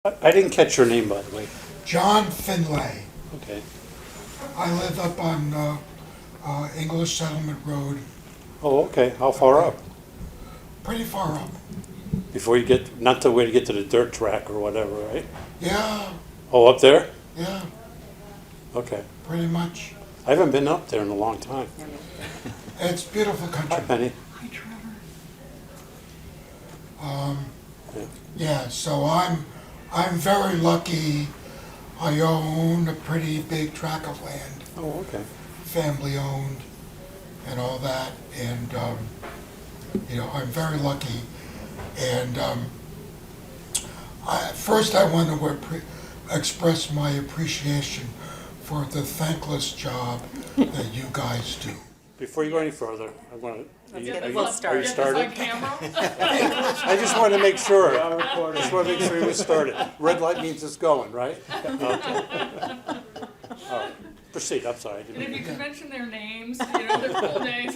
I didn't catch your name, by the way. John Finlay. Okay. I live up on English Settlement Road, Oh, okay. How far up? pretty far up. Before you get, not till we get to the dirt track or whatever, right? Yeah, Oh, up there? yeah, Okay. pretty much. I haven't been up there in a long time. It's beautiful Hi, country. Penny. Yeah, so I'm very lucky. I own a pretty big tract of land, Oh, okay. family owned, and all that. And I'm very lucky. And first, I want to express my appreciation for the thankless job that you guys do. Before you go any further, I want to. Are you Get this started? on camera? I just wanted to make sure. Just want to make sure it was started. Red light means it's going, right? Okay. All right. Proceed. I'm sorry. I And didn't- if you could mention their names, their full names.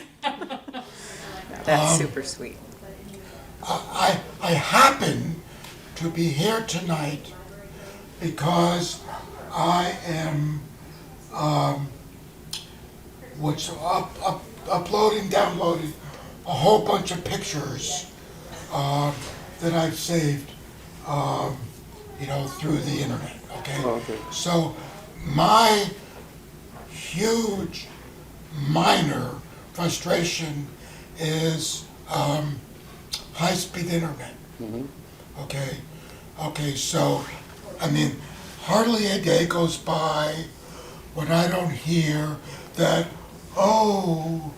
That's super sweet. I happen to be here tonight because I am downloading a whole bunch of pictures that I've saved, through the internet. Okay. Oh, okay. So my huge minor frustration is high-speed internet. Okay, so, I mean, hardly a day goes by when I don't hear that, oh,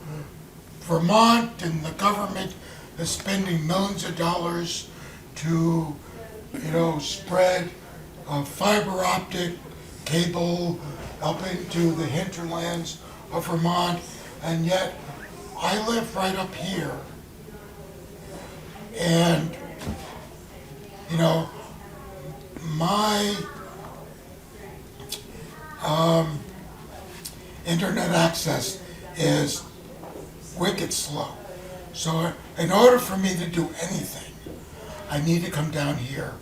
Vermont and the government is spending millions of dollars to, spread fiber optic cable up into the hinterlands of Vermont, and yet I live right up here. And, my internet access is wicked slow. So in order for me to do anything, I need to come down here.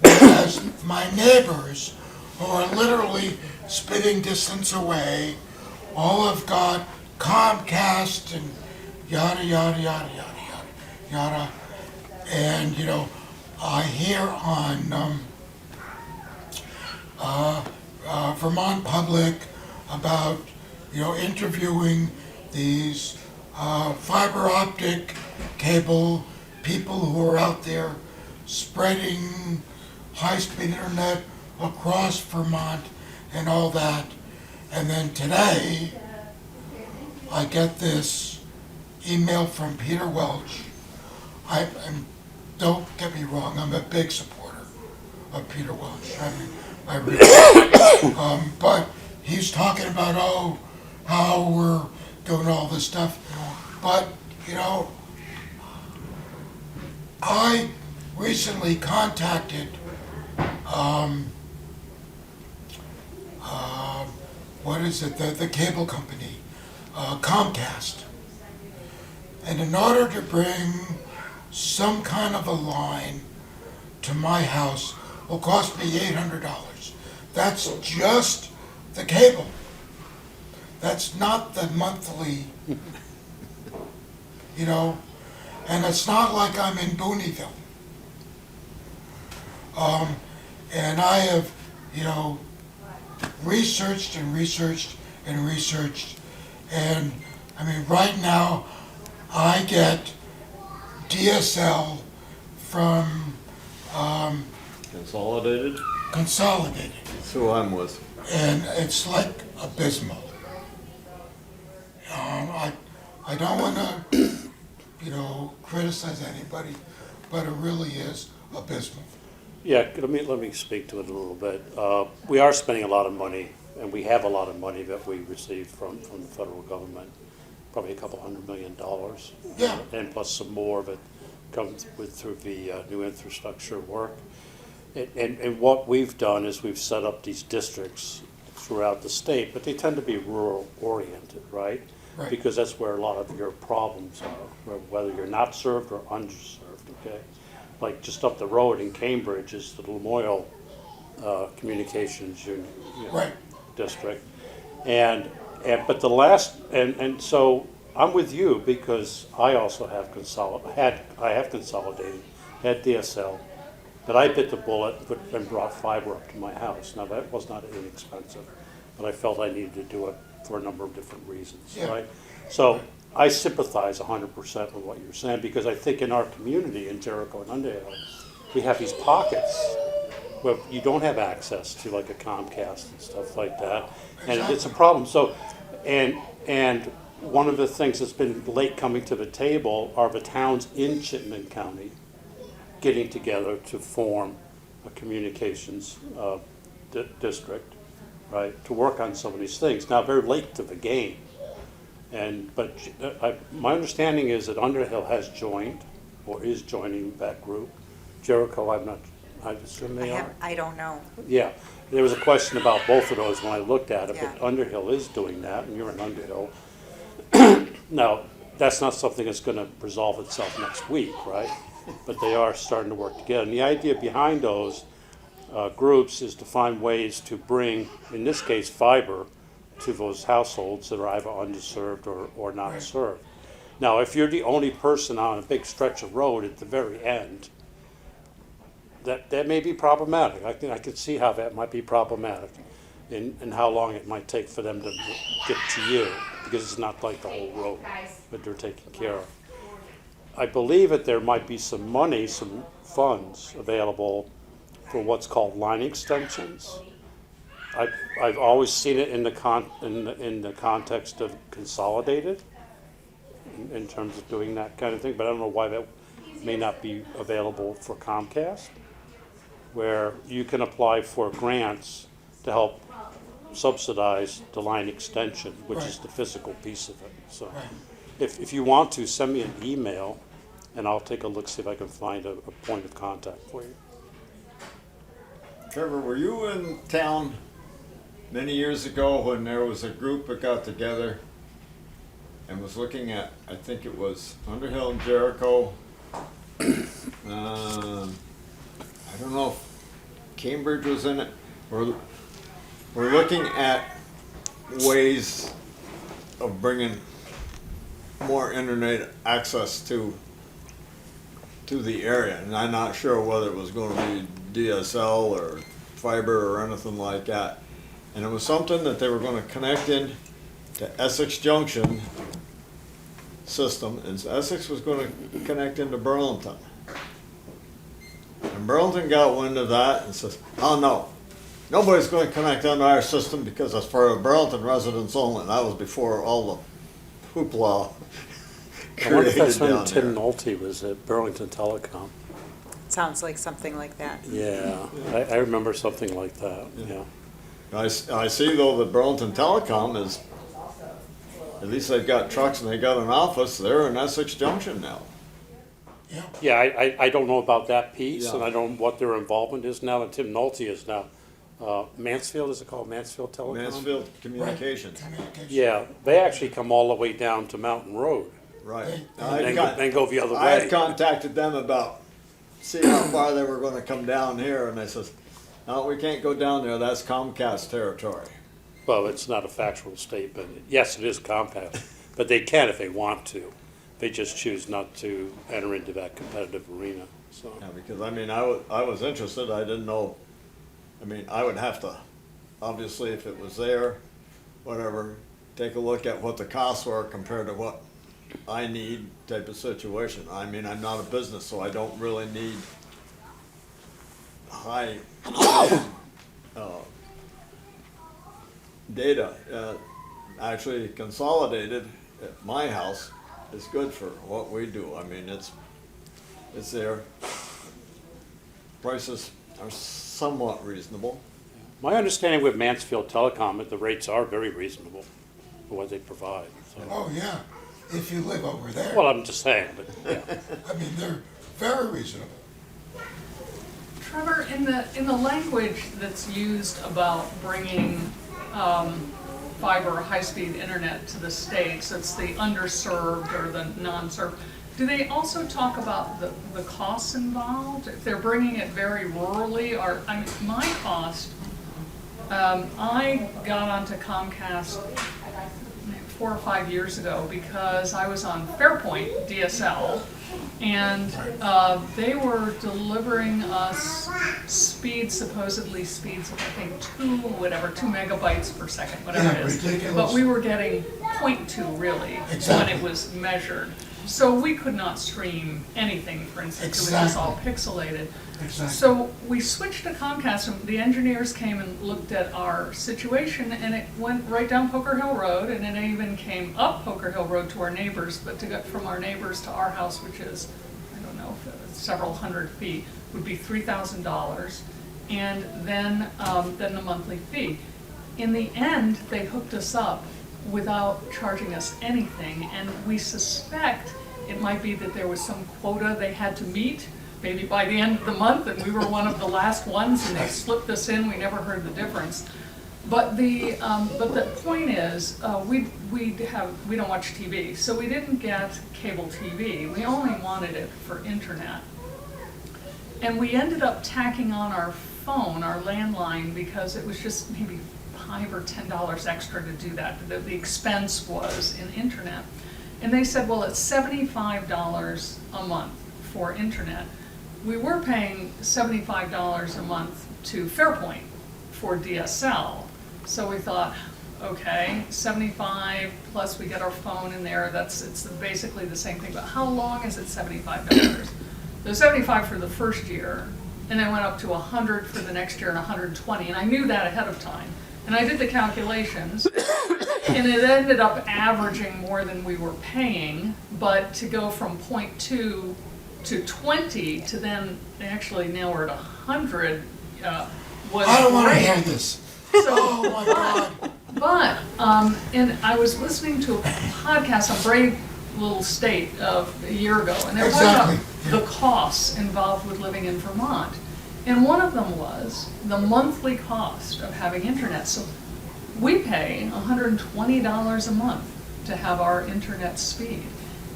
Whereas my neighbors, who are literally spitting distance away, all have got Comcast and yada, yada, yada, yada, yada, yada. And, I hear on Vermont Public about, interviewing these fiber optic cable people who are out there spreading high-speed internet across Vermont and all that. And then today, I get this email from Peter Welch. Don't get me wrong, I'm a big supporter of Peter Welch. I really but he's talking about, how we're doing all this stuff. But, I recently contacted the cable company, Comcast. And in order to bring some kind of a line to my house will cost me $800. That's just the cable. That's not the monthly, and it's not like I'm in Booneyville. And I have, researched and researched and researched, and I mean, right now, I get DSL from Consolidated? Consolidated, That's who I'm with. and it's like abysmal. I don't want to, criticize anybody, but it really is abysmal. Yeah, let me speak to it a little bit. We are spending a lot of money, and we have a lot of money that we received from the federal government, probably a couple $100 million. Yeah. And plus some more of it comes through the new infrastructure work. And what we've done is we've set up these districts throughout the state, but they tend to be rural oriented, right? Right. Because that's where a lot of your problems are, whether you're not served or underserved, okay? like just up the road in Cambridge is the Lamoille Communications Union. Right. District. But the last, and so I'm with you because I also have consolidated, had DSL, but I bit the bullet and brought fiber up to my house. Now that was not inexpensive, but I felt I needed to do it for a number of different reasons, Yeah. right? So I sympathize 100% with what you're saying because I think in our community in Jericho and Underhill, we have these pockets where you don't have access to like a Comcast and stuff like that, and it's a problem. So, and one of the things that's been late coming to the table are the towns in Chittenden County getting together to form a communications district, right, to work on some of these things. Now, very late to the game, but my understanding is that Underhill has joined or is joining that group. Jericho, I assume they are. I don't know. Yeah, there was a question about both of those when I looked at it, Yeah. but Underhill is doing that, and you're in Underhill. Now, that's not something that's gonna resolve itself next week, right? But they are starting to work together. And the idea behind those groups is to find ways to bring, in this case, fiber to those households that are either underserved or not served. Now, if you're the only person on a big stretch of road at the very end, that may be problematic. I can see how that might be problematic and how long it might take for them to get to you, because it's not like the whole road that they're taking care of. I believe that there might be some money, some funds available for what's called line extensions. I've always seen it in the context of consolidated, in terms of doing that kind of thing, but I don't know why that may not be available for Comcast, where you can apply for grants to help subsidize the line extension, which is the physical piece of it. So if you want to, send me an email, and I'll take a look, see if I can find a point of contact for you. Trevor, were you in town many years ago when there was a group that got together and was looking at, I think it was Underhill and Jericho. I don't know if Cambridge was in it. We're looking at ways of bringing more internet access to the area, and I'm not sure whether it was going to be DSL or fiber or anything like that. And it was something that they were going to connect in to Essex Junction system, and Essex was going to connect into Burlington. And Burlington got wind of that and says, oh no, nobody's going to connect into our system because it's for Burlington residents only. And that was before all the hoopla I wonder if created that's when down Tim there. Nolte was at Burlington Telecom. Sounds like something like that. Yeah, I remember something like that, yeah. I see though that Burlington Telecom is, at least they've got trucks and they got an office, they're in Essex Junction now. Yeah. Yeah, I don't know about that piece, and Yeah. I don't know what their involvement is now, and Tim Nolte is now, Mansfield, is it called Mansfield Telecom? Mansfield Communications, Communication. Yeah, they actually come all the way down to Mountain Road, right. and then go the other I had way. contacted them about seeing how far they were gonna come down here, and they says, no, we can't go down there, that's Comcast territory. Well, it's not a factual statement. Yes, it is Comcast, but they can if they want to. They just choose not to enter into that competitive arena, so. Yeah, because I mean, I was interested, I didn't know, I mean, I would have to, obviously, if it was there, whatever, take a look at what the costs were compared to what I need type of situation. I mean, I'm not a business, so I don't really need high data. Actually, consolidated at my house is good for what we do. I mean, it's there. Prices are somewhat reasonable. My understanding with Mansfield Telecom, that the rates are very reasonable for what they provide, so. Oh, yeah, if you live over there. Well, I'm just saying, but, yeah. I mean, they're very reasonable. Trevor, in the language that's used about bringing fiber or high-speed internet to the states, it's the underserved or the non-served. Do they also talk about the costs involved? If they're bringing it very rurally, or, I mean, my cost, I got onto Comcast 4 or 5 years ago because I was on Fairpoint DSL, and they were delivering us supposedly speeds of, I think, 2 megabytes per second, whatever Yeah, it is. ridiculous. But we were getting 0.2 really Exactly. when it was measured. So we could not stream anything, for instance. It was just all pixelated. Exactly. So we switched to Comcast, and the engineers came and looked at our situation, and it went right down Poker Hill Road, and it even came up Poker Hill Road to our neighbors, but to get from our neighbors to our house, which is, I don't know, several hundred feet, would be $3,000, and then the monthly fee. In the end, they hooked us up without charging us anything, and we suspect it might be that there was some quota they had to meet, maybe by the end of the month, and we were one of the last ones, and they slipped us in. We never heard the difference. But the point is, we don't watch TV, so we didn't get cable TV. We only wanted it for internet, and we ended up tacking on our phone, our landline, because it was just maybe $5 or $10 extra to do that. The expense was in internet. And they said, well, it's $75 a month for internet. We were paying $75 a month to Fairpoint for DSL. So we thought, okay, 75 plus we get our phone in there, it's basically the same thing. But how long is it $75? So 75 for the first year, and then went up to 100 for the next year and 120. And I knew that ahead of time. And I did the calculations, and it ended up averaging more than we were paying, but to go from 0.2 to 20 to then actually now we're at 100 was I don't want to great. hear this. So, Oh my God. but, and I was listening to a podcast on Brave Little State of a year ago, and they were talking Exactly, about the costs involved with living in Vermont. And one of them was the monthly cost of having internet. So we pay $120 a month to have our internet speed.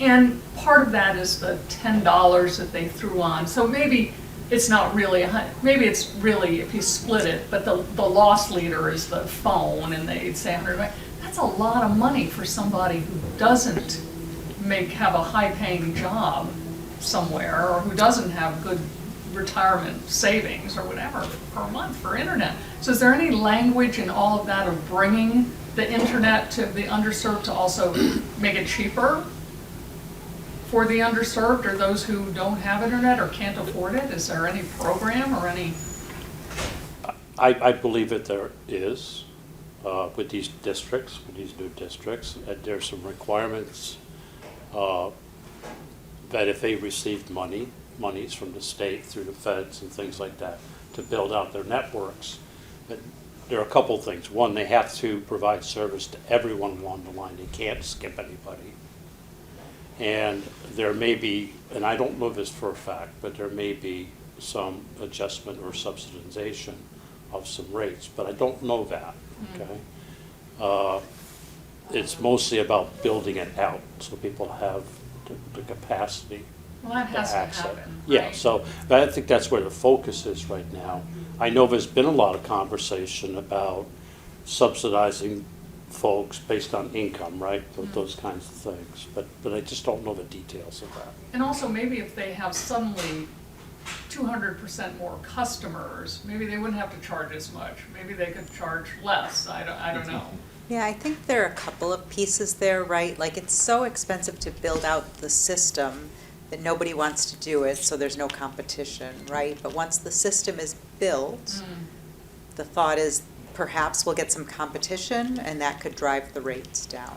And part of that is the $10 that they threw on. So maybe it's not really, maybe it's really, if you split it, but the loss leader is the phone, and they'd say 100. That's a lot of money for somebody who doesn't have a high-paying job somewhere, or who doesn't have good retirement savings or whatever per month for internet. So is there any language in all of that of bringing the internet to the underserved to also make it cheaper for the underserved or those who don't have internet or can't afford it? Is there any program or any? I believe that there is, with these districts, with these new districts, that there's some requirements that if they received monies from the state through the feds and things like that to build out their networks, that there are a couple things. One, they have to provide service to everyone along the line. They can't skip anybody. And there may be, and I don't know this for a fact, but there may be some adjustment or subsidization of some rates, but I don't know that, okay? It's mostly about building it out so people have the capacity. Well, that has to access. happen. Yeah, right? so I think that's where the focus is right now. I know there's been a lot of conversation about subsidizing folks based on income, right? Those kinds of things, but I just don't know the details of that. And also maybe if they have suddenly 200% more customers, maybe they wouldn't have to charge as much. Maybe they could charge less. I don't know. Yeah, I think there are a couple of pieces there, right? Like, it's so expensive to build out the system that nobody wants to do it, so there's no competition, right? But once the system is built, the thought is perhaps we'll get some competition, and that could drive the rates down.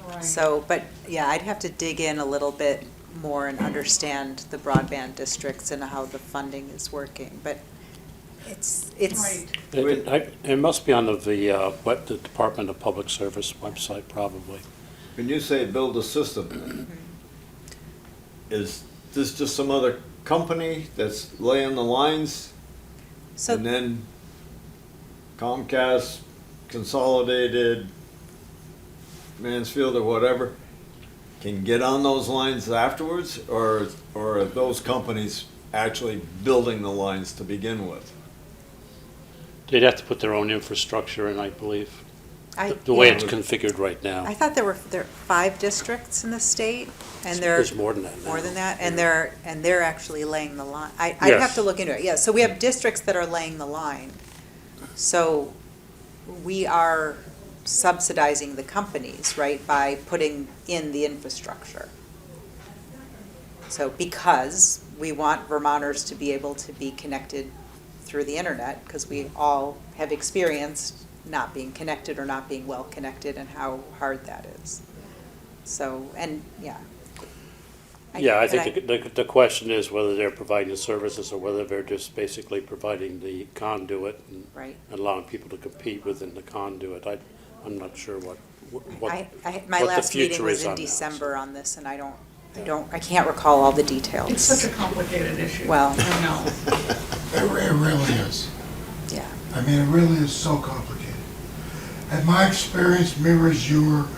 Right. So, but yeah, I'd have to dig in a little bit more and understand the broadband districts and how the funding is working, but it's. Right. It must be on the Department of Public Service website, probably. When you say build a system, is this just some other company that's laying the lines? So, And then Comcast, Consolidated, Mansfield or whatever, can get on those lines afterwards, or are those companies actually building the lines to begin with? They'd have to put their own infrastructure in, I believe, I- the way yeah. it's configured right now. I thought there are 5 districts in the state, and they're. There's more than that now. More than that, and they're actually laying the line. I'd have Yes. to look into it, yeah, so we have districts that are laying the line. So we are subsidizing the companies, right, by putting in the infrastructure. So because we want Vermonters to be able to be connected through the internet, because we all have experienced not being connected or not being well connected and how hard that is. So, and, yeah. Yeah, I and think the question is whether they're providing the services or whether they're just basically providing the conduit and Right. allowing people to compete within the conduit. I'm not sure what My what the last meeting future was is in on that. December on this, and I can't recall all the details. It's such a complicated issue. Well. I know. It really is. Yeah. I mean, it really is so complicated. And my experience mirrors your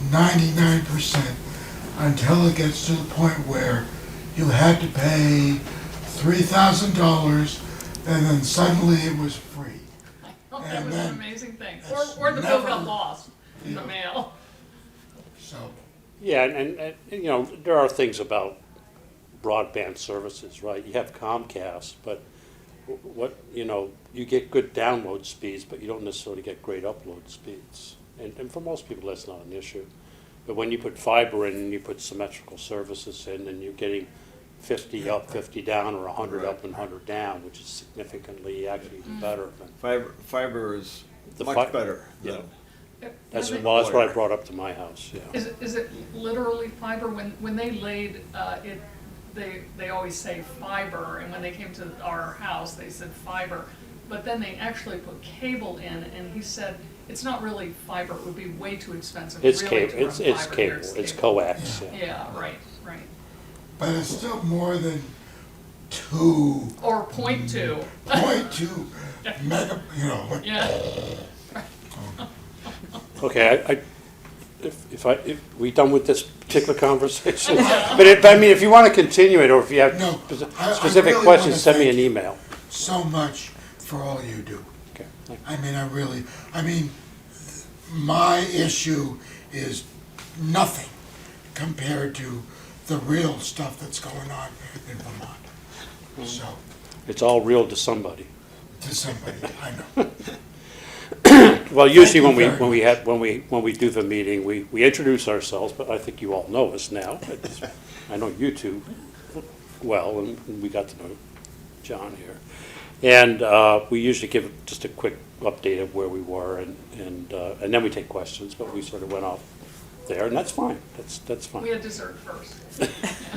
99% until it gets to the point where you had to pay $3,000 and then suddenly it was free. That And was an then amazing thing. it's Or the bill never- got lost in the mail. So, Yeah, and you know, there are things about broadband services, right? You have Comcast, but what, you know, you get good download speeds, but you don't necessarily get great upload speeds. And for most people, that's not an issue. But when you put fiber in and you put symmetrical services in, and you're getting 50 up, 50 down, or 100 up and 100 down, which is significantly actually better than Fiber is The much fi- better yeah. than, That's When well, that's what I brought up to my house, yeah. Is it literally fiber? When they laid it, they always say fiber, and when they came to our house, they said fiber. But then they actually put cable in, and he said, it's not really fiber, it would be way too expensive It's really cable, to run it's fiber cable, here. it's coax, yeah. Yeah, right. but it's still more than 2.2 Or .2, mega, you know, like, yeah. Okay, if we done with this particular conversation? But I mean, if you want to continue it, or if you have No, I specific really questions, wanna send me thank an you. email. so much for all you do. Okay. I mean, my issue is nothing compared to the real stuff that's going on in Vermont. So, It's all real to somebody. to somebody, I know. Well, usually you when we do the meeting, we introduce ourselves, but I think you all know us now. I know you two well, and we got to know John here. And we usually give just a quick update of where we were, and then we take questions, but we sort of went off there, and that's fine. That's fine. We had dessert first.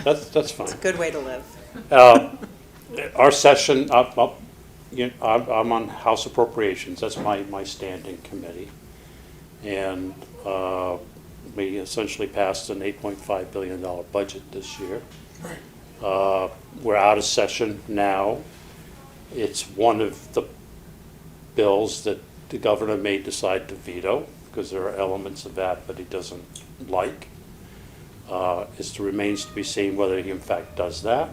That's fine. Good way to live. Our session, I'm on House Appropriations, that's my standing committee. And we essentially passed an $8.5 billion budget this year. Right. We're out of session now. It's one of the bills that the governor may decide to veto, because there are elements of that that he doesn't like. It remains to be seen whether he in fact does that.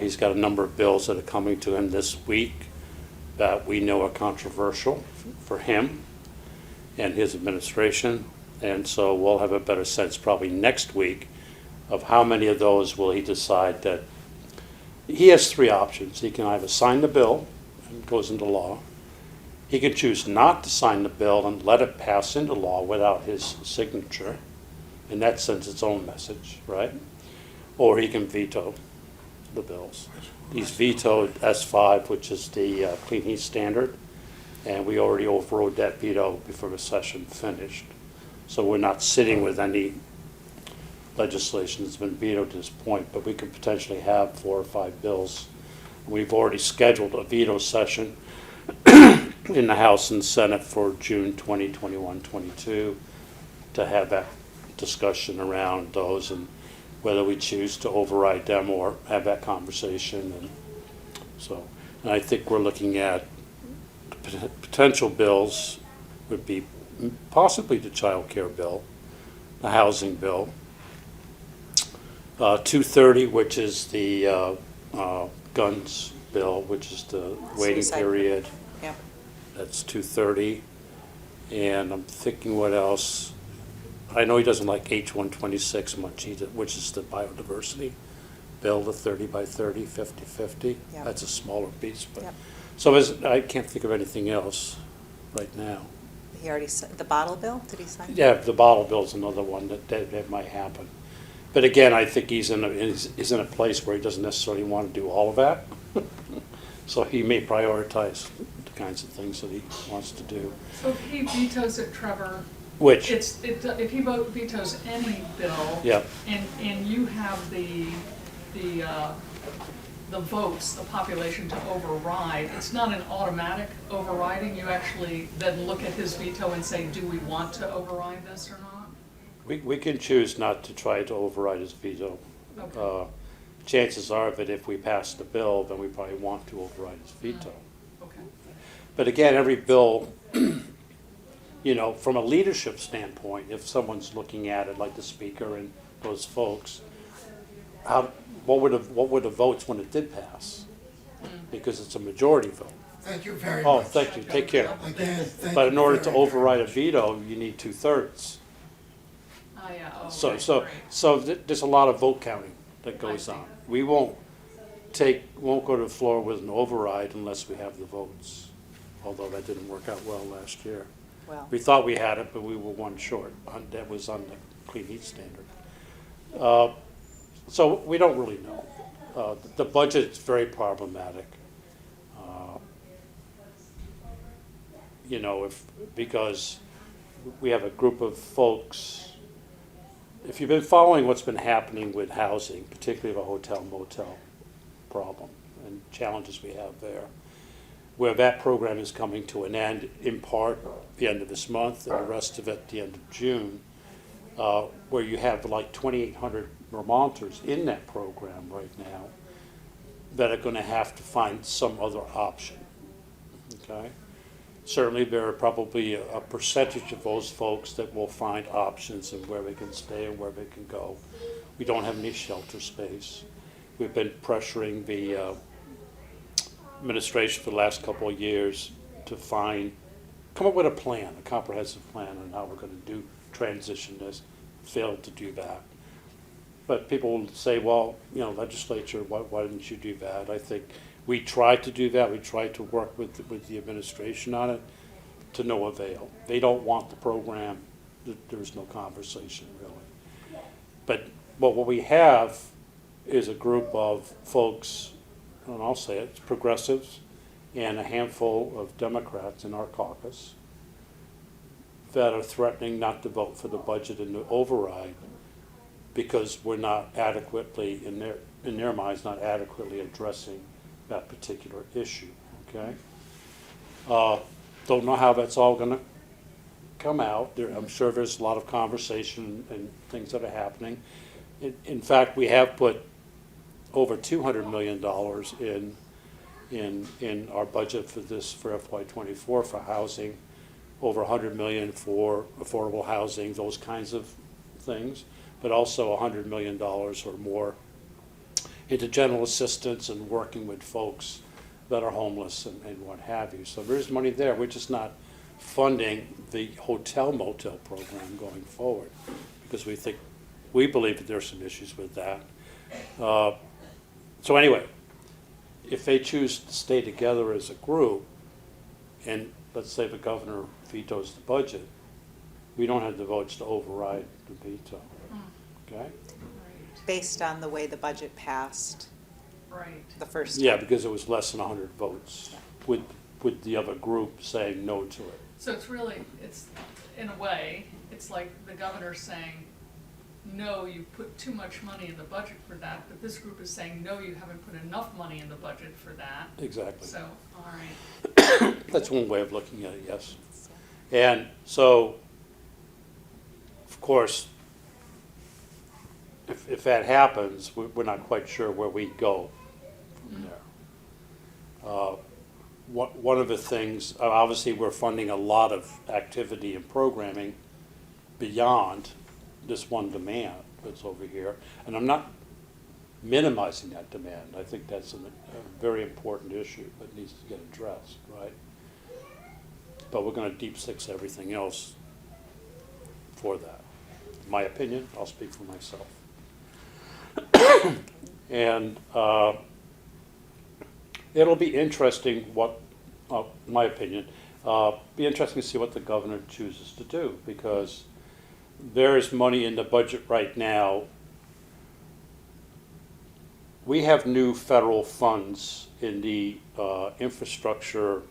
He's got a number of bills that are coming to him this week that we know are controversial for him and his administration. And so we'll have a better sense probably next week of how many of those will he decide that. He has 3 options. He can either sign the bill and it goes into law. He can choose not to sign the bill and let it pass into law without his signature, and that sends its own message, right? Or he can veto the bills. He's vetoed S5, which is the clean heat standard, and we already overrode that veto before the session finished. So we're not sitting with any legislation that's been vetoed to this point, but we could potentially have 4 or 5 bills. We've already scheduled a veto session in the House and Senate for June 2021-22 to have that discussion around those and whether we choose to override them or have that conversation. And so, and I think we're looking at potential bills would be possibly the child care bill. a housing bill. 230, which is the guns bill, which is the waiting Suicide. period. Yeah. That's 230. And I'm thinking what else. I know he doesn't like H126 much either, which is the biodiversity bill, the 30 by 30, 50/50. Yep. That's a smaller piece, but Yep. so I can't think of anything else right now. He already, the bottle bill, did he sign? Yeah, the bottle bill's another one that might happen. But again, I think he's in a place where he doesn't necessarily want to do all of that. So he may prioritize the kinds of things that he wants to do. So if he vetoes it, Trevor, Which, if he vetoes any bill. yeah, And you have the votes, the population to override, it's not an automatic overriding, you actually then look at his veto and say, do we want to override this or not? we can choose not to try to override his veto. Okay. Chances are that if we pass the bill, then we probably want to override his veto. Okay. But again, every bill, you know, from a leadership standpoint, if someone's looking at it, like the speaker and those folks, what were the votes when it did pass? Because it's a majority vote. Thank you very much. Oh, thank you, take care. Again, thank But you in order to very override a much. veto, you need 2/3. Oh, yeah, oh, So, right, so, right. so there's a lot of vote counting that goes see. on. We won't go to the floor with an override unless we have the votes, although that didn't work out well last year. Well, We thought we had it, but we were one short. That was on the clean heat standard. So we don't really know. The budget's very problematic. You know, because we have a group of folks, if you've been following what's been happening with housing, particularly the hotel motel problem and challenges we have there, where that program is coming to an end, in part the end of this month and the rest of it the end of June, where you have like 2,800 Vermonters in that program right now that are going to have to find some other option, okay? Certainly, there are probably a percentage of those folks that will find options and where they can stay and where they can go. We don't have any shelter space. We've been pressuring the administration for the last couple of years to come up with a plan, a comprehensive plan on how we're going to do transition this. Failed to do that. But people will say, well, you know, legislature, why didn't you do that? I think we tried to do that. We tried to work with the administration on it, to no avail. They don't want the program. There's no conversation, really. But what we have is a group of folks, and I'll say it, progressives, and a handful of Democrats in our caucus that are threatening not to vote for the budget and the override because we're not adequately, in their minds, not adequately addressing that particular issue, okay? Don't know how that's all gonna come out. I'm sure there's a lot of conversation and things that are happening. In fact, we have put over $200 million in our budget for FY24 for housing, over $100 million for affordable housing, those kinds of things, but also $100 million or more into general assistance and working with folks that are homeless and what have you. So there's money there. We're just not funding the hotel motel program going forward because we believe that there's some issues with that. So anyway, if they choose to stay together as a group, and let's say the governor vetoes the budget, we don't have the votes to override the veto, okay? Right, based on the way the budget passed right. the first time. Yeah, because it was less than 100 votes, with the other group saying no to it. So it's in a way, it's like the governor saying, no, you put too much money in the budget for that, but this group is saying, no, you haven't put enough money in the budget for that. Exactly. So, all right. That's one way of looking at it, yes. And so, of course, if that happens, we're not quite sure where we go from there. One of the things, obviously, we're funding a lot of activity and programming beyond this one demand that's over here. And I'm not minimizing that demand. I think that's a very important issue that needs to get addressed, right? But we're gonna deep six everything else for that. My opinion, I'll speak for myself. And it'll be interesting what, my opinion, be interesting to see what the governor chooses to do, because there is money in the budget right now. We have new federal funds in the federal infrastructure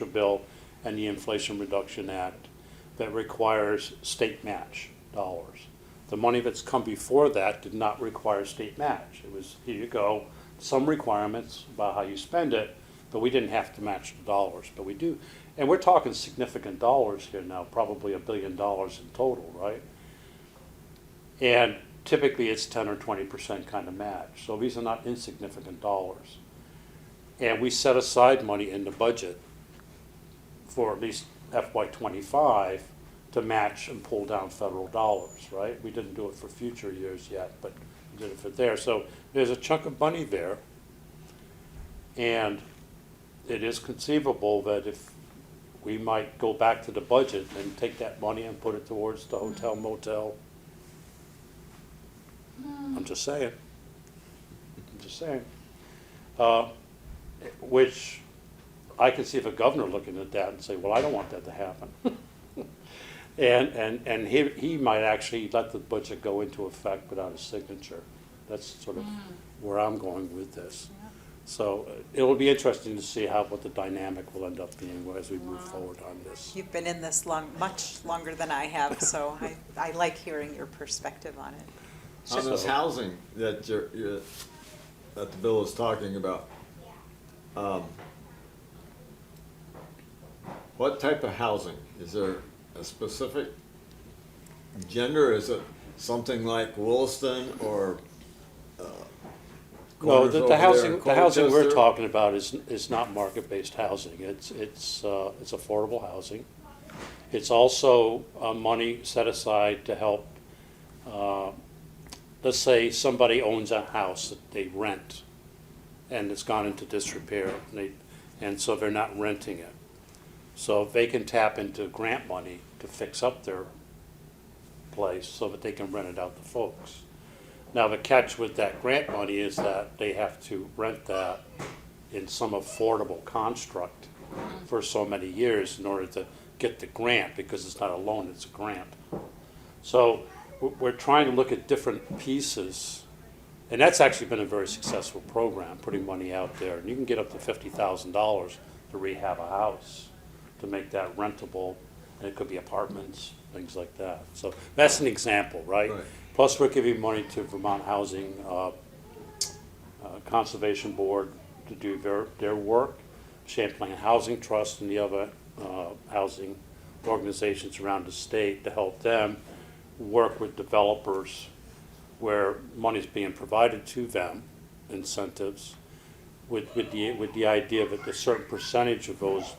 bill and the Inflation Reduction Act that requires state match dollars. The money that's come before that did not require state match. It was, here you go, some requirements about how you spend it, but we didn't have to match the dollars, but we do. And we're talking significant dollars here now, probably $1 billion in total, right? And typically it's 10 or 20% kind of match. So these are not insignificant dollars. And we set aside money in the budget for at least FY25 to match and pull down federal dollars, right? We didn't do it for future years yet, but we did it for there. So there's a chunk of money there. And it is conceivable that if we might go back to the budget and take that money and put it towards the hotel motel. I'm just saying. Which I can see if a governor looking at that and say, well, I don't want that to happen. and he might actually let the budget go into effect without a signature. That's sort of where I'm going with this. Yeah. So it will be interesting to see what the dynamic will end up being as we move forward on this. You've been in this much longer than I have, so I like hearing your perspective on it. On this housing that that the bill is talking about, what type of housing? Is there a specific gender? Is it something like Williston or No, the housing we're Colchester? talking about is not market-based housing. It's affordable housing. It's also money set aside to help. Let's say somebody owns a house that they rent, and it's gone into disrepair, and so they're not renting it. So they can tap into grant money to fix up their place so that they can rent it out to folks. Now, the catch with that grant money is that they have to rent that in some affordable construct for so many years in order to get the grant, because it's not a loan, it's a grant. So we're trying to look at different pieces, and that's actually been a very successful program, putting money out there. And you can get up to $50,000 to rehab a house, to make that rentable, and it could be apartments, things like that. So that's an example, right? Right. Plus, we're giving money to Vermont Housing Conservation Board to do their work, Champlain Housing Trust and the other housing organizations around the state to help them work with developers where money's being provided to them, incentives, with the idea that a certain percentage of those,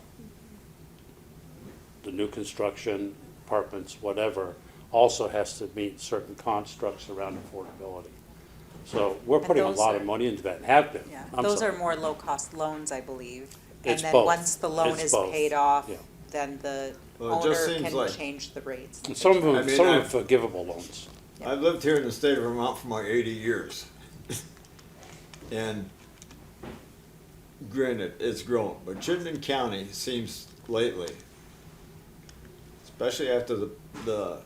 the new construction, apartments, whatever, also has to meet certain constructs around affordability. So we're And putting a those lot are- of money into that, and have been. Yeah, I'm those sorry. are more low-cost loans, I believe. It's And then both. once the loan It's is both. paid off, Yeah. then the Well, it just owner seems can like- change the rates. And some of them, I mean, some of them I've- forgivable loans. I've lived here in the state of Vermont for my 80 years. And granted, it's grown, but Chittenden County seems lately, especially after the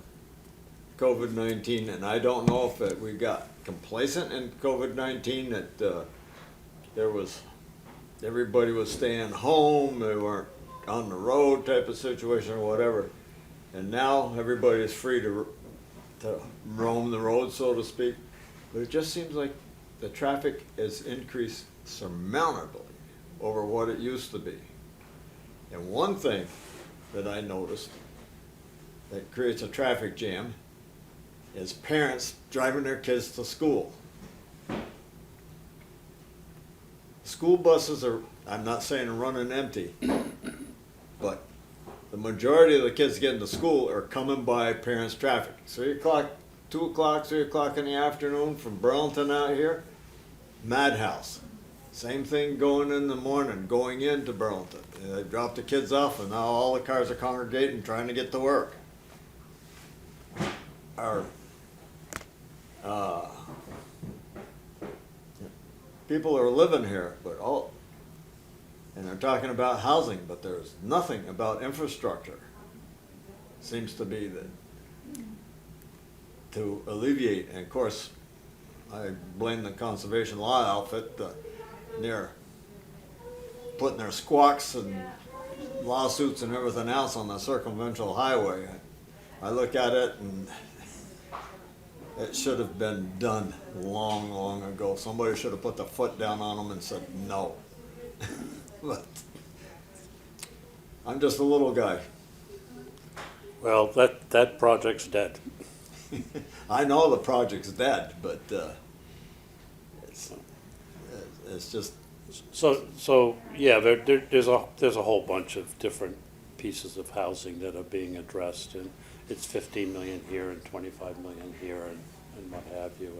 COVID-19, and I don't know if we got complacent in COVID-19, that everybody was staying home, they weren't on the road type of situation or whatever. And now everybody is free to roam the road, so to speak. But it just seems like the traffic has increased surmountably over what it used to be. And one thing that I noticed that creates a traffic jam is parents driving their kids to school. School buses are, I'm not saying running empty, but the majority of the kids getting to school are coming by parents' traffic. 3 o'clock, 2 o'clock, 3 o'clock in the afternoon from Burlington out here, madhouse. Same thing going in the morning, going into Burlington. They drop the kids off and now all the cars are congregating trying to get to work. Our people are living here, but and they're talking about housing, but there's nothing about infrastructure. Seems to be that to alleviate, and of course, I blame the conservation law outfit. They're putting their squawks and lawsuits and everything else on the circumventual highway. I look at it and it should have been done long, long ago. Somebody should have put the foot down on them and said no. But I'm just a little guy. Well, that project's dead. I know the project's dead, but it's just So yeah, there's a whole bunch of different pieces of housing that are being addressed, and it's 15 million here and 25 million here and what have you,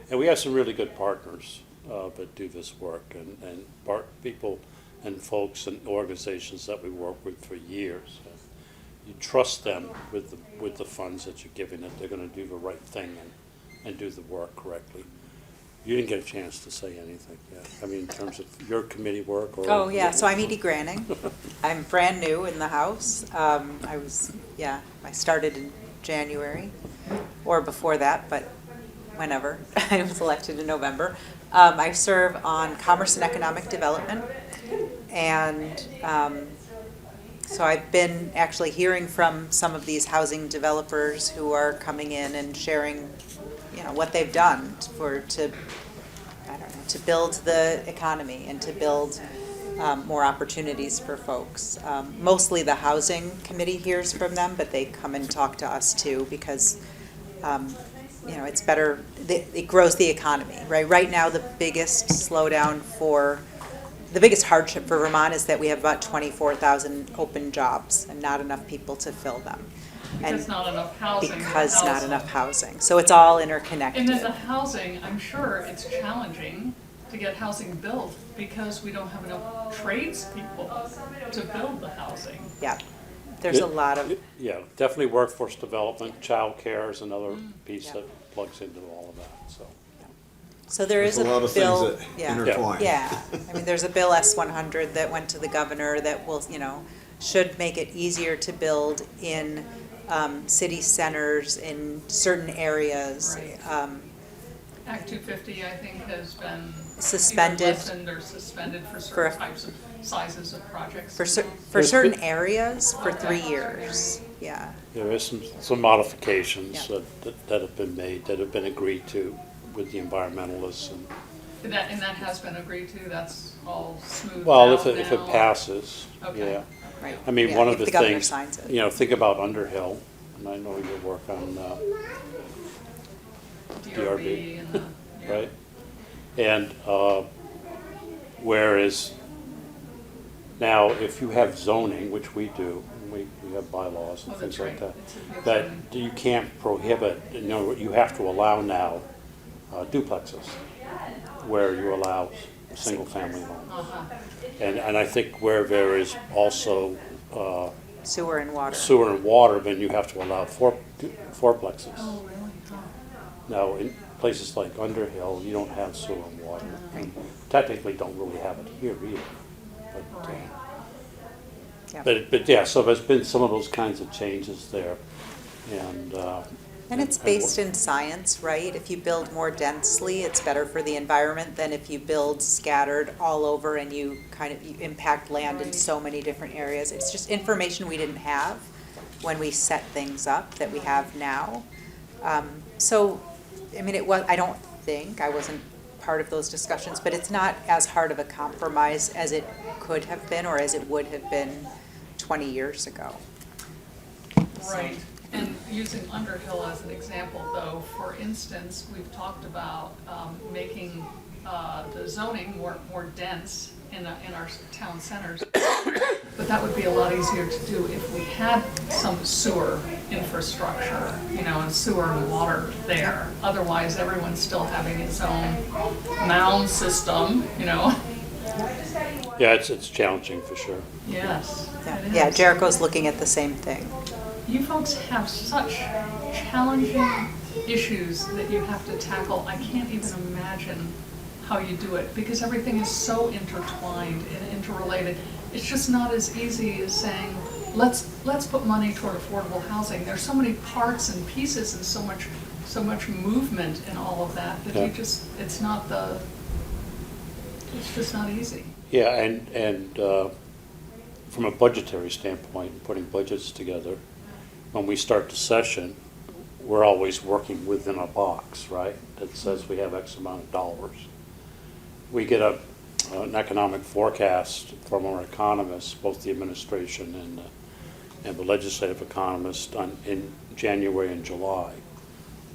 and we have some really good partners that do this work, and people and folks and organizations that we work with for years. You trust them with the funds that you're giving that they're going to do the right thing and do the work correctly. You didn't get a chance to say anything yet. I mean, in terms of your committee work or... Oh, yeah, so I'm Edie Graning. I'm brand new in the House. I started in January, or before that, but whenever. I was elected in November. I serve on Commerce and Economic Development, and so I've been actually hearing from some of these housing developers who are coming in and sharing, what they've done to build the economy and to build more opportunities for folks. Mostly the housing committee hears from them, but they come and talk to us too because, it's better, it grows the economy, right? Right now, the biggest hardship for Vermont is that we have about 24,000 open jobs and not enough people to fill them. Because not enough housing. Because not enough housing. So it's all interconnected. And then the housing, I'm sure it's challenging to get housing built because we don't have enough tradespeople to build the housing. Yeah, there's a lot of, Yeah, definitely workforce development, child care is another piece Yeah. that plugs into all of that, so. so there is a there's a lot of bill. things that intertwine. Yeah, I mean, there's a bill S-100 that went to the governor that will, should make it easier to build in city centers in certain areas. Right. Act 250, I think, has been Suspended. either lessened or suspended for certain types of sizes of projects. For There's certain been- areas, for Okay. 3 years, yeah. There is some modifications Yeah. that have been made, that have been agreed to with the environmentalists and, And that has been agreed to, that's all smoothed well, out if it now? passes, Okay. yeah. Right. I mean, Yeah, one of if the the governor things, signs it. think about Underhill, and I know you work on, DRB and the, yeah. right? And whereas now, if you have zoning, which we do, and we have bylaws and Oh, things that's like right. that, It's that you can't prohibit, you have to allow now duplexes, where you allow single-family homes. Uh-huh. And I think where there is also Sewer and water. sewer and water, then you have to allow fourplexes. Oh, really? Huh. Now, in places like Underhill, you don't have sewer and water. And technically don't really have it here either. But, Right. Yeah. but yeah, so there's been some of those kinds of changes there. And it's based in science, right? If you build more densely, it's better for the environment than if you build scattered all over and you impact land in so many different areas. It's just information we didn't have when we set things up that we have now. So, I mean, I wasn't part of those discussions, but it's not as hard of a compromise as it could have been or as it would have been 20 years ago. Right, and using Underhill as an example, though, for instance, we've talked about making the zoning more dense in our town centers But that would be a lot easier to do if we had some sewer infrastructure, and sewer and water there. Otherwise, everyone's still having its own mound system, Yeah, it's challenging for sure. Yes, it Yeah, is. Jericho's looking at the same thing. You folks have such challenging issues that you have to tackle. I can't even imagine how you do it because everything is so intertwined and interrelated. It's just not as easy as saying, let's put money toward affordable housing. There's so many parts and pieces and so much movement in all of that that Yeah. it's just not easy. Yeah, and from a budgetary standpoint, putting budgets together, when we start the session, we're always working within a box, right? That says we have X amount of dollars. We get an economic forecast from our economists, both the administration and the legislative economist in January and July.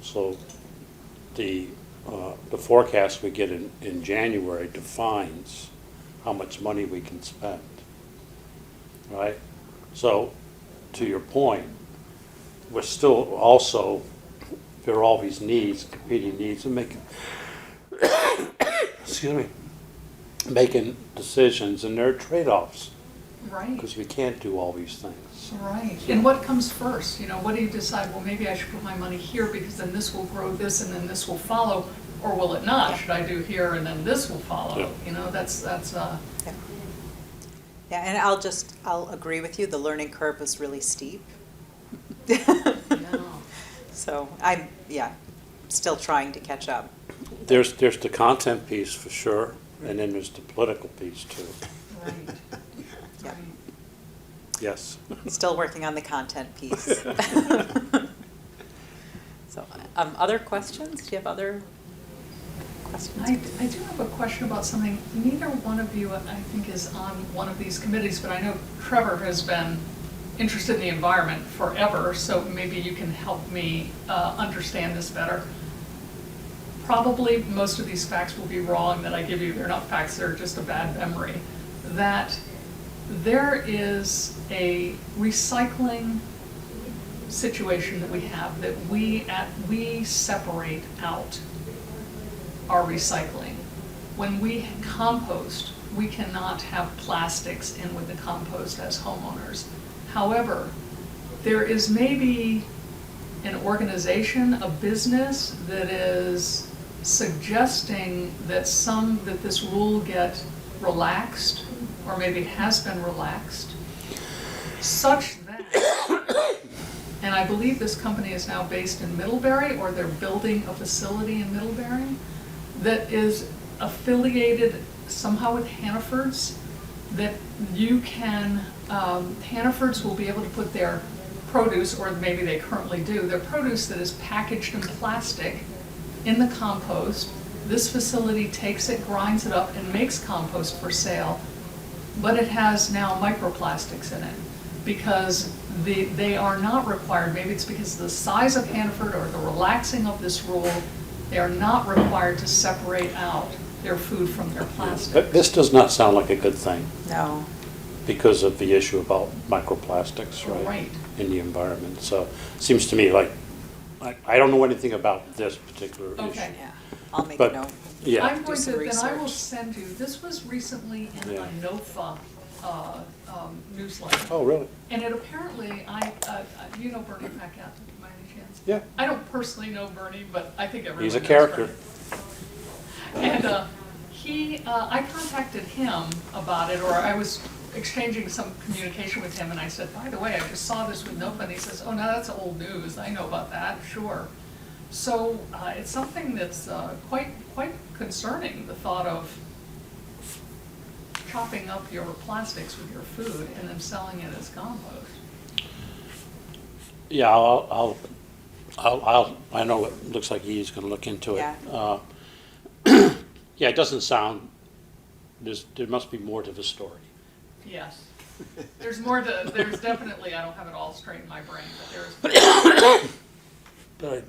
So the forecast we get in January defines how much money we can spend, right? So to your point, we're still also, there are all these needs, competing needs, and making, excuse me, making decisions, and there are trade-offs, Right. because we can't do all these things. Right. And what comes first? What do you decide? Well, maybe I should put my money here because then this will grow this and then this will follow, or will it not? Should I do here and then this will follow? Yeah. That's Yeah, and I'll agree with you, the learning curve is really steep. no. So I'm, still trying to catch up. There's the content piece for sure, and then there's the political piece too. Right. Yeah. Right. Yes. Still working on the content piece. So, other questions? Do you have other questions? I do have a question about something. Neither one of you, I think, is on one of these committees, but I know Trevor has been interested in the environment forever, so maybe you can help me understand this better. Probably most of these facts will be wrong that I give you. They're not facts, they're just a bad memory. That there is a recycling situation that we have, that we separate out our recycling. When we compost, we cannot have plastics in with the compost as homeowners. However, there is maybe an organization, a business that is suggesting that this rule get relaxed, or maybe has been relaxed, such that, and I believe this company is now based in Middlebury, or they're building a facility in Middlebury, that is affiliated somehow with Hannaford's, that you can, Hannaford's will be able to put their produce, or maybe they currently do, their produce that is packaged in plastic in the compost. This facility takes it, grinds it up, and makes compost for sale, but it has now microplastics in it because they are not required, maybe it's because of the size of Hannaford or the relaxing of this rule, they are not required to separate out their food from their plastic. But this does not sound like a good thing No. because of the issue about microplastics, right? Right. In the environment. So it seems to me like, I don't know anything about this particular issue. Okay. Yeah, I'll make a But- note. Yeah. I'm going some to, then I will research. send you, this was recently in Yeah. a NOFA newsletter. Oh, really? And it apparently, you know Bernie Paquette, by any chance? Yeah. I don't personally know Bernie, but I think everyone He's a knows character. Bernie. And I contacted him about it, or I was exchanging some communication with him, and I said, by the way, I just saw this with NOFA, and he says, oh, no, that's old news, I know about that, sure. So it's something that's quite concerning, the thought of chopping up your plastics with your food and then selling it as compost. Yeah, I know it looks like he's gonna look into it. Yeah. Yeah, it doesn't sound, there must be more to the story. Yes. There's definitely, I don't have it all straight in my brain, but there is. But,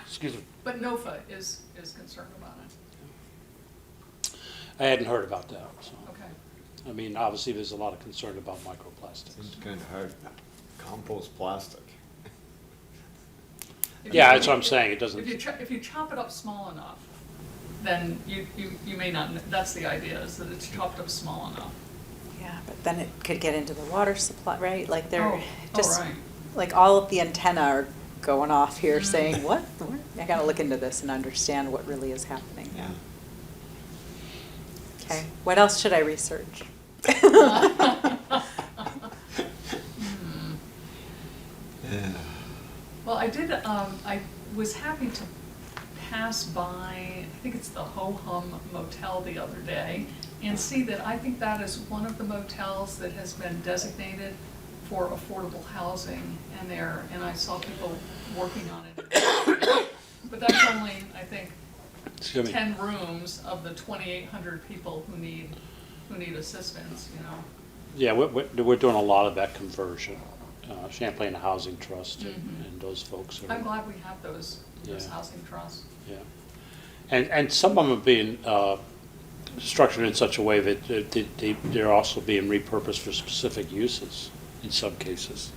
excuse me, But NOFA is concerned about it. I hadn't heard about that, so. Okay. I mean, obviously, there's a lot of concern about microplastics. It's kind of hard. Compost plastic. Yeah, that's what I'm saying, it doesn't, If you chop it up small enough, then you may not, that's the idea, is that it's chopped up small enough. Yeah, but then it could get into the water supply, right? Like they're Oh, just, right. like all of the antenna are going off here Mm. saying, what? I gotta look into this and understand what really is happening, yeah. Okay, what else should I research? Yeah. Well, I was happy to pass by, I think it's the Ho Hum Motel the other day, and see that I think that is one of the motels that has been designated for affordable housing, and I saw people working on it. But that's only, I think, excuse me. 10 rooms of the 2,800 people who need assistance, you know. Yeah, we're doing a lot of that conversion. Champlain Housing Trust and those folks are. I'm glad we have those Yeah. housing trusts. Yeah. And some of them are being structured in such a way that they're also being repurposed for specific uses in some cases,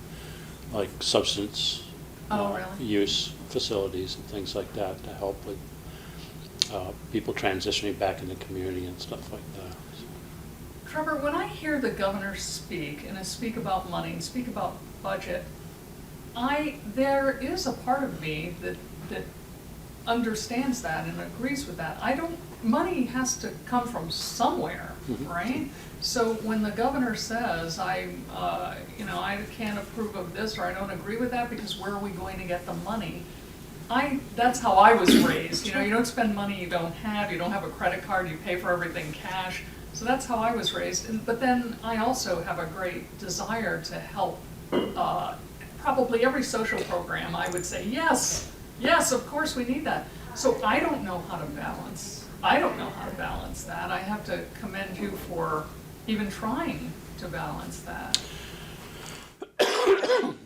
like substance Oh, really? use facilities and things like that to help with people transitioning back in the community and stuff like that. Trevor, when I hear the governor speak, and I speak about money, and speak about budget, there is a part of me that understands that and agrees with that. Money has to come from somewhere, right? So when the governor says, I can't approve of this, or I don't agree with that, because where are we going to get the money? That's how I was raised. You know, you don't spend money you don't have a credit card, you pay for everything cash. So that's how I was raised. But then I also have a great desire to help probably every social program. I would say, yes, of course we need that. So I don't know how to balance that. I have to commend you for even trying to balance that.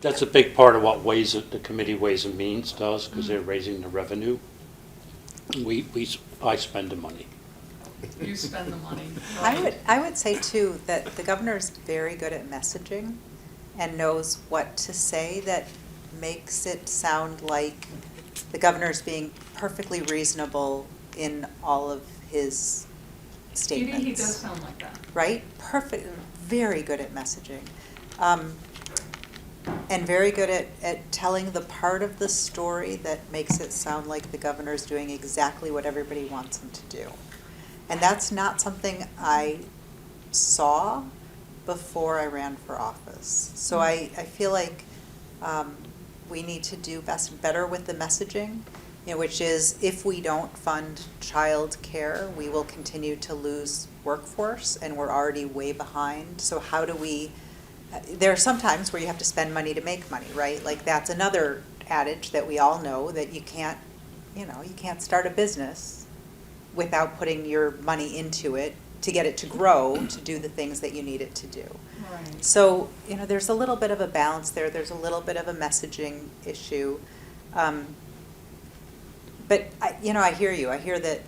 That's a big part of what the committee Ways and Means does, because they're raising the revenue. I spend the money. You spend the money. I would say too, that the governor is very good at messaging and knows what to say that makes it sound like the governor's being perfectly reasonable in all of his statements. He does sound like that. Right? Perfect, very good at messaging. And very good at telling the part of the story that makes it sound like the governor's doing exactly what everybody wants him to do. And that's not something I saw before I ran for office. So I feel like we need to do better with the messaging, which is if we don't fund child care, we will continue to lose workforce, and we're already way behind. So how do we, there are some times where you have to spend money to make money, right? Like that's another adage that we all know, that you can't start a business without putting your money into it to get it to grow, to do the things that you need it to do. Right. So, there's a little bit of a balance there. There's a little bit of a messaging issue. But, I hear you. I hear that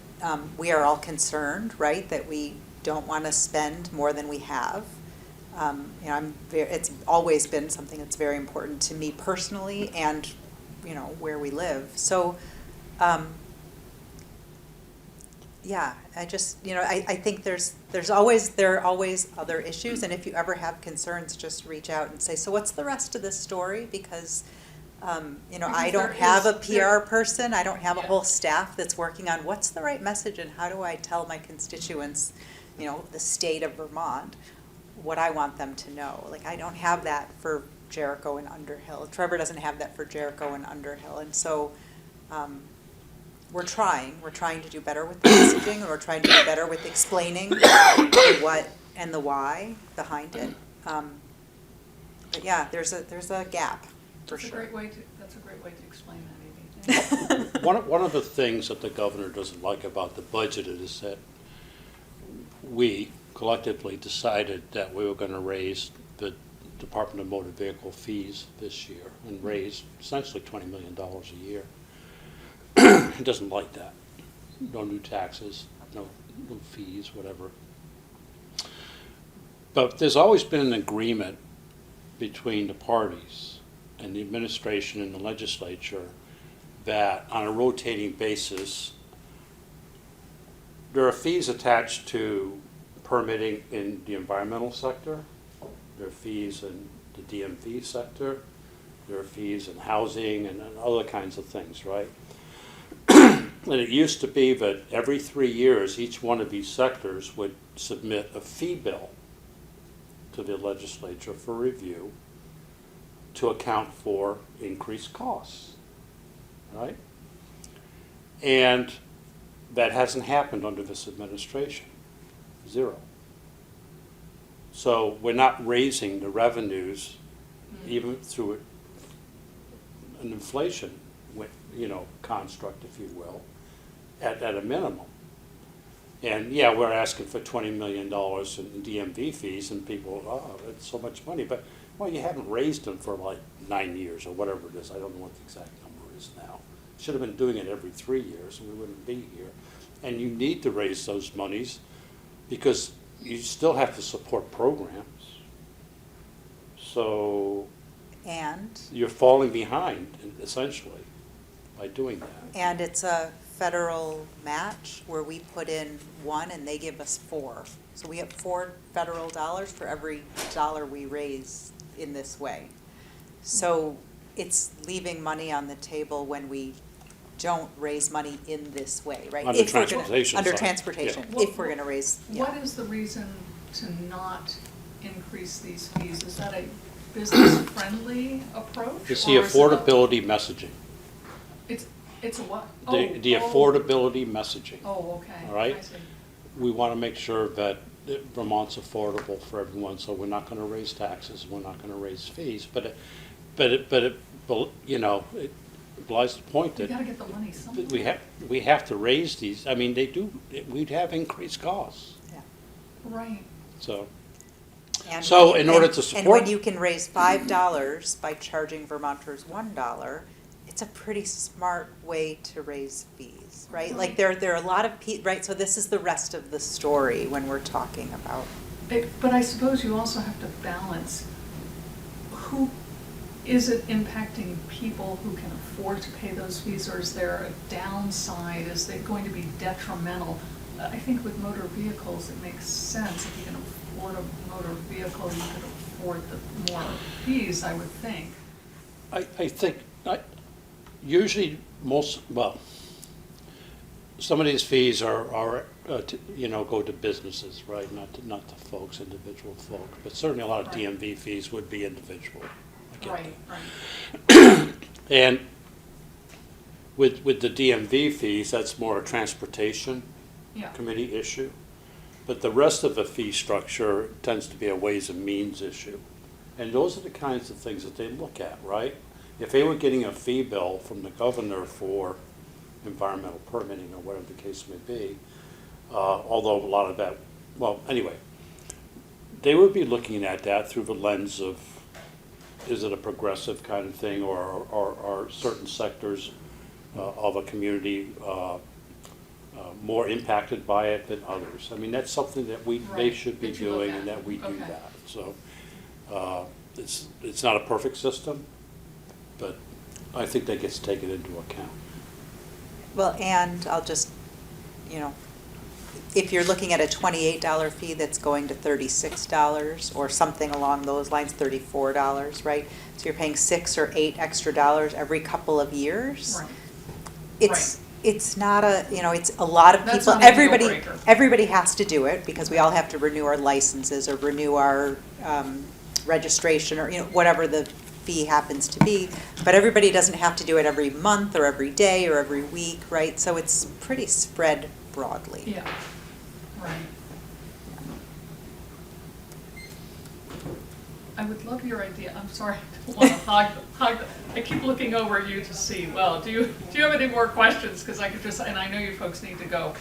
we are all concerned, right, that we don't want to spend more than we have. It's always been something that's very important to me personally and, where we live. So, yeah, I just, I think there are always other issues, and if you ever have concerns, just reach out and say, so what's the rest of this story? Because, I don't have a PR person, I don't have a whole staff that's working on what's the right message and how do I tell my constituents, the state of Vermont, what I want them to know. Like, I don't have that for Jericho and Underhill. Trevor doesn't have that for Jericho and Underhill, and so, we're trying to do better with the messaging, and we're trying to do better with explaining the what and the why behind it. But yeah, there's a gap, for That's sure. That's a great way to explain that, Amy. Thank you. One of the things that the governor doesn't like about the budget is that we collectively decided that we were going to raise the Department of Motor Vehicle fees this year and raise essentially $20 million a year. He doesn't like that. No new taxes, no fees, whatever. But there's always been an agreement between the parties and the administration and the legislature that on a rotating basis, there are fees attached to permitting in the environmental sector, there are fees in the DMV sector, there are fees in housing and other kinds of things, right? And it used to be that every 3 years, each one of these sectors would submit a fee bill to the legislature for review to account for increased costs, right? And that hasn't happened under this administration, 0. So we're not raising the revenues even through an inflation, construct, if you will, at a minimum. And yeah, we're asking for $20 million in DMV fees, and people, oh, that's so much money. But, well, you haven't raised them for like 9 years or whatever it is. I don't know what the exact number is now. Should have been doing it every 3 years, and we wouldn't be here. And you need to raise those monies because you still have to support programs. So And you're falling behind, essentially, by doing that. And it's a federal match where we put in 1 and they give us 4. So we have 4 federal dollars for every dollar we raise in this way. So it's leaving money on the table when we don't raise money in this way, right? Under If we're gonna- transportation Under side, transportation, yeah. if we're gonna raise, yeah. What is the reason to not increase these fees? Is that a business-friendly approach? It's the or is it a- affordability messaging. It's a what? The affordability messaging. Oh, okay. All right? I see. We want to make sure that Vermont's affordable for everyone, so we're not going to raise taxes, we're not going to raise fees, it belies the point You that gotta get the money somewhere. we have to raise these. I mean, we'd have increased costs, Yeah. Right. so. And So when- in order to And support- when you can raise $5 by charging Vermonters $1, it's a pretty smart way to raise fees, right? Like there are a lot of right? So this is the rest of the story when we're talking about. But I suppose you also have to balance who, is it impacting people who can afford to pay those fees, or is there a downside? Is it going to be detrimental? I think with motor vehicles, it makes sense. If you can afford a motor vehicle, you could afford the more fees, I would think. I think, usually some of these fees are go to businesses, right, not to folks, individual folk, but certainly a lot of Right. DMV fees would be individual. I get Right, that. right. And with the DMV fees, that's more a transportation Yeah. committee issue. But the rest of the fee structure tends to be a ways and means issue. And those are the kinds of things that they look at, right? If they were getting a fee bill from the governor for environmental permitting or whatever the case may be, although a lot of that, well, anyway, they would be looking at that through the lens of, is it a progressive kind of thing, or are certain sectors of a community more impacted by it than others? I mean, that's something that they Right, should be that you look doing, at. and that we do Okay. that. So it's not a perfect system, but I think that gets taken into account. Well, and I'll just, if you're looking at a $28 fee that's going to $36 or something along those lines, $34, right? So you're paying $6 or $8 extra dollars every couple of years. Right. It's not it's a lot of That's people, not a deal breaker. everybody has to do it because we all have to renew our licenses or renew our registration or, whatever the fee happens to be. But everybody doesn't have to do it every month or every day or every week, right? So it's pretty spread broadly. Yeah, right. I would love your idea, I'm sorry, I don't want to hog, I keep looking over you to see, well, do you have any more questions? Because I could just, and I know you folks need to go,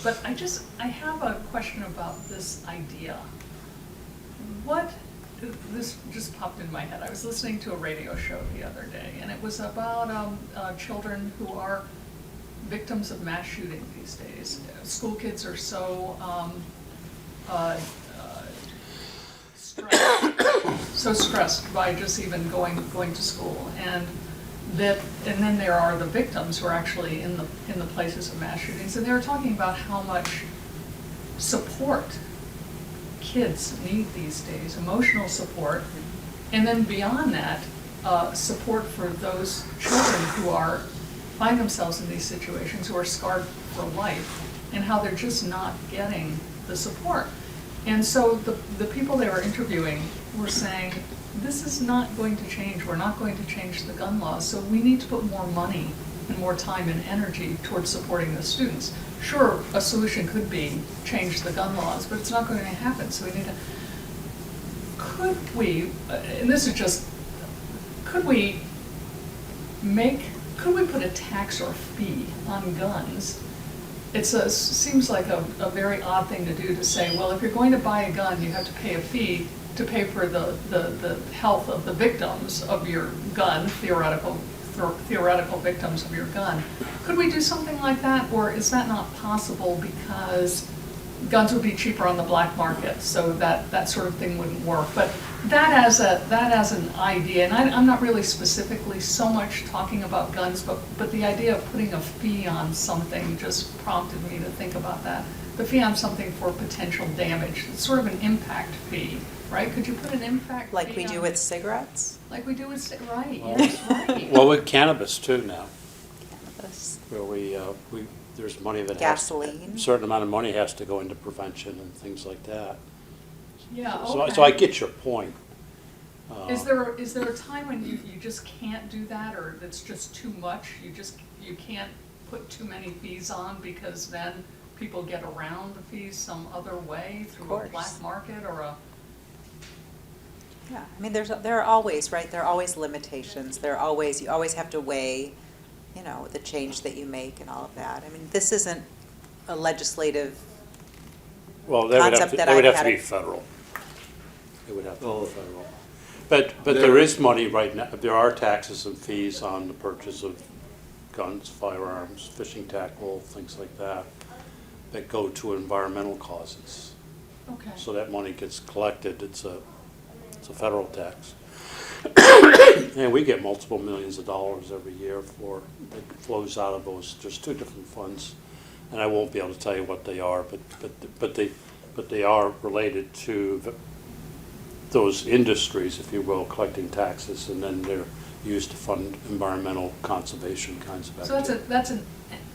but I have a question about this idea. This just popped in my head. I was listening to a radio show the other day, and it was about children who are victims of mass shooting these days. School kids are so so stressed by just even going to school, and then there are the victims who are actually in the places of mass shootings, and they were talking about how much support kids need these days, emotional support, and then beyond that, support for those children who find themselves in these situations, who are scarred for life, and how they're just not getting the support. And so the people they were interviewing were saying, this is not going to change. We're not going to change the gun laws, so we need to put more money and more time and energy towards supporting the students. Sure, a solution could be change the gun laws, but it's not going to happen, so we need to. Could we, and this is just, could we put a tax or fee on guns? Seems like a very odd thing to do, to say, well, if you're going to buy a gun, you have to pay a fee to pay for the health of the victims of your gun, theoretical victims of your gun. Could we do something like that, or is that not possible because guns would be cheaper on the black market, so that sort of thing wouldn't work? But that as an idea, and I'm not really specifically so much talking about guns, but the idea of putting a fee on something just prompted me to think about that. The fee on something for potential damage. It's sort of an impact fee, right? Could you put an impact fee Like we do on- with cigarettes? Like we do with, right, Well- yes, right. Well, with cannabis too now, Cannabis. where there's money that Gasoline. a certain amount of money has to go into prevention and things like that. Yeah, So, okay. so I get your point. Is there a time when you just can't do that, or it's just too much? You can't put too many fees on, because then people get around the fees some other way through a course. black market or a. Yeah, I mean, there are always, right, there are always limitations. You always have to weigh, the change that you make and all of that. I mean, this isn't a legislative, Well, that would have concept to, that that would I've have to had be federal. It would have to Well, be federal. But there is money right now, there are taxes and fees on the purchase of guns, firearms, fishing tackle, things like that go to environmental causes. Okay. So that money gets collected, it's a federal tax. And we get multiple millions of dollars every year it flows out of those, there's two different funds. And I won't be able to tell you what they are, but they are related to those industries, if you will, collecting taxes, and then they're used to fund environmental conservation kinds of So activities.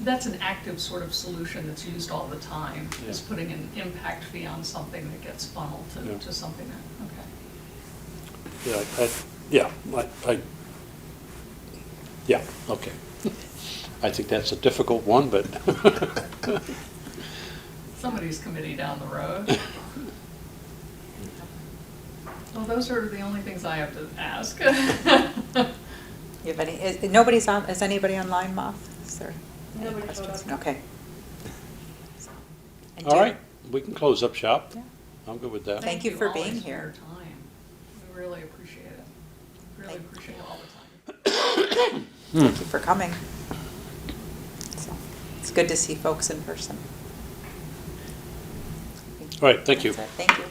that's an active sort of solution that's used all the time, is Yeah. putting an impact fee on something that gets funneled Yeah. to something that, okay. Yeah, okay. I think that's a difficult one, but Somebody's committee down the road. Well, those are the only things I have to ask. you have any, is anybody online, Moth? Is there any Nobody showed questions? up. Okay. And all do- right, we can close up shop. Yeah. I'm good with that. Thank you for always being your here. time. We really appreciate it. Really Thank appreciate all the time. Thank you for coming. So, it's good to see folks in person. All right, thank you. That's it. Thank you.